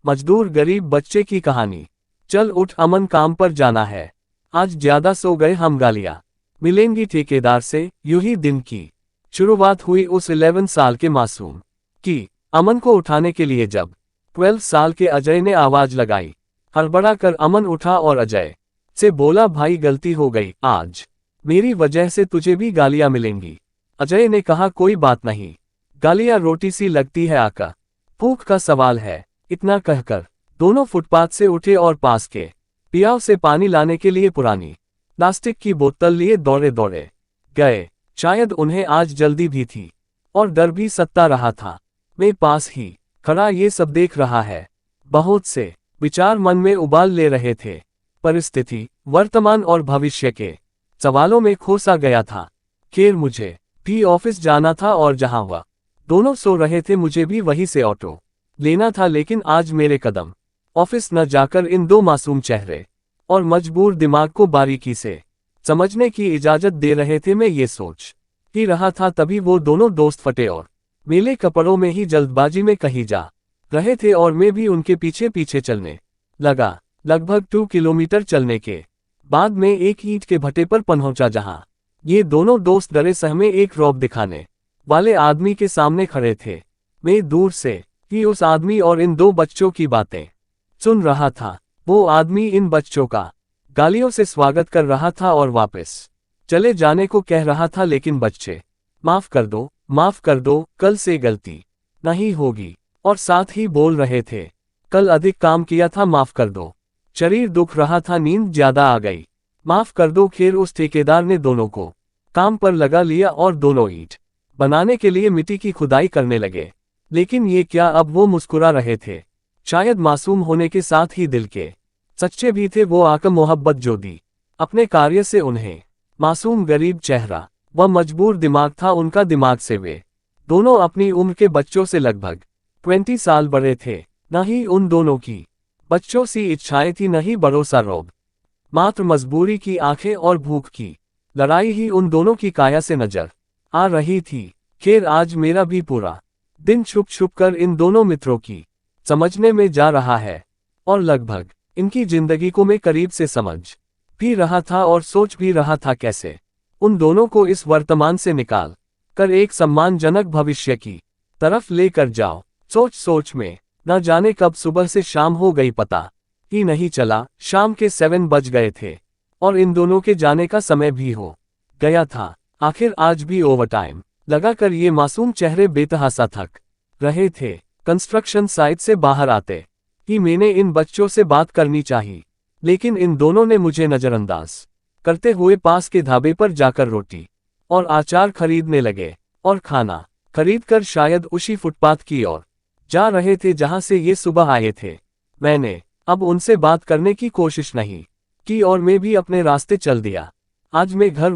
मजदूर गरीब बच्चे की कहानी। चल उठ अमन, काम पर जाना है। आज ज्यादा सो गए हम, गालियां मिलेंगी ठेकेदार से। यूं ही दिन की शुरुआत हुई उस 11 साल के मासूम की। अमन को उठाने के लिए जब 12 साल के अजय ने आवाज लगाई, हड़बड़ा कर अमन उठा और अजय से बोला, भाई गलती हो गई, आज मेरी वजह से तुझे भी गालियां मिलेंगी। अजय ने कहा, कोई बात नहीं, गालियां रोटी सी लगती है आका, भूख का सवाल है। इतना कहकर दोनों फुटपाथ से उठे और पास के पियाव से पानी लाने के लिए पुरानी प्लास्टिक की बोतल लिए दौड़े दौड़े गए। शायद उन्हें आज जल्दी भी थी और डर भी सता रहा था। मैं पास ही खड़ा ये सब देख रहा है। बहुत से विचार मन में उबाल ले रहे थे। परिस्थिति, वर्तमान और भविष्य के सवालों में खोसा गया था। खैर मुझे भी ऑफिस जाना था और जहां वह दोनों सो रहे थे मुझे भी वहीं से ऑटो लेना था। लेकिन आज मेरे कदम ऑफिस न जाकर इन दो मासूम चेहरे और मजबूर दिमाग को बारीकी से समझने की इजाजत दे रहे थे। मैं ये सोच ही रहा था तभी वो दोनों दोस्त फटे और मेले कपड़ों में ही जल्दबाजी में कहीं जा रहे थे और मैं भी उनके पीछे पीछे चलने लगा। लगभग 2 किलोमीटर चलने के बाद में एक ईंट के भट्टे पर पहुंचा जहां ये दोनों दोस्त डरे सहमे एक रौब दिखाने वाले आदमी के सामने खड़े थे। मैं दूर से ही उस आदमी और इन दो बच्चों की बातें सुन रहा था। वो आदमी इन बच्चों का गालियों से स्वागत कर रहा था और वापस चले जाने को कह रहा था। लेकिन बच्चे माफ कर दो, कल से गलती नहीं होगी। और साथ ही बोल रहे थे, कल अधिक काम किया था, माफ कर दो, शरीर दुख रहा था, नींद ज्यादा आ गई, माफ कर दो। खैर उस ठेकेदार ने दोनों को काम पर लगा लिया और दोनों ईंट बनाने के लिए मिट्टी की खुदाई करने लगे। लेकिन ये क्या, अब वो मुस्कुरा रहे थे। शायद मासूम होने के साथ ही दिल के सच्चे भी थे। वो आकर मोहब्बत जो दी अपने कार्य से उन्हें। मासूम गरीब चेहरा व मजबूर दिमाग था उनका। दिमाग से वे दोनों अपनी उम्र के बच्चों से लगभग 20 साल बड़े थे। न ही उन दोनों की बच्चों सी इच्छाएं थी, न ही भरोसा रोब, मात्र मजबूरी की आंखें और भूख की लड़ाई ही उन दोनों की काया से नजर आ रही थी। खैर आज मेरा भी पूरा दिन छुप छुप कर इन दोनों मित्रों की समझने में जा रहा है और लगभग इनकी जिंदगी को मैं करीब से समझ भी रहा था और सोच भी रहा था कैसे उन दोनों को इस वर्तमान से निकाल कर एक सम्मानजनक भविष्य की तरफ लेकर जाओ। सोच सोच में न जाने कब सुबह से शाम हो गई, पता ही नहीं चला। शाम के 7 बज गए थे और इन दोनों के जाने का समय भी हो गया था। आखिर आज भी ओवरटाइम लगाकर ये मासूम चेहरे बेतहासा थक रहे थे। कंस्ट्रक्शन साइट से बाहर आते ही मैंने इन बच्चों से बात करनी चाहिए, लेकिन इन दोनों ने मुझे नजरअंदाज करते हुए पास के ढाबे पर जाकर रोटी और अचार खरीदने लगे और खाना खरीदकर शायद उसी फुटपाथ की ओर जा रहे थे जहां से ये सुबह आए थे। मैंने अब उनसे बात करने की कोशिश नहीं की और मैं भी अपने रास्ते चल दिया। आज मैं घर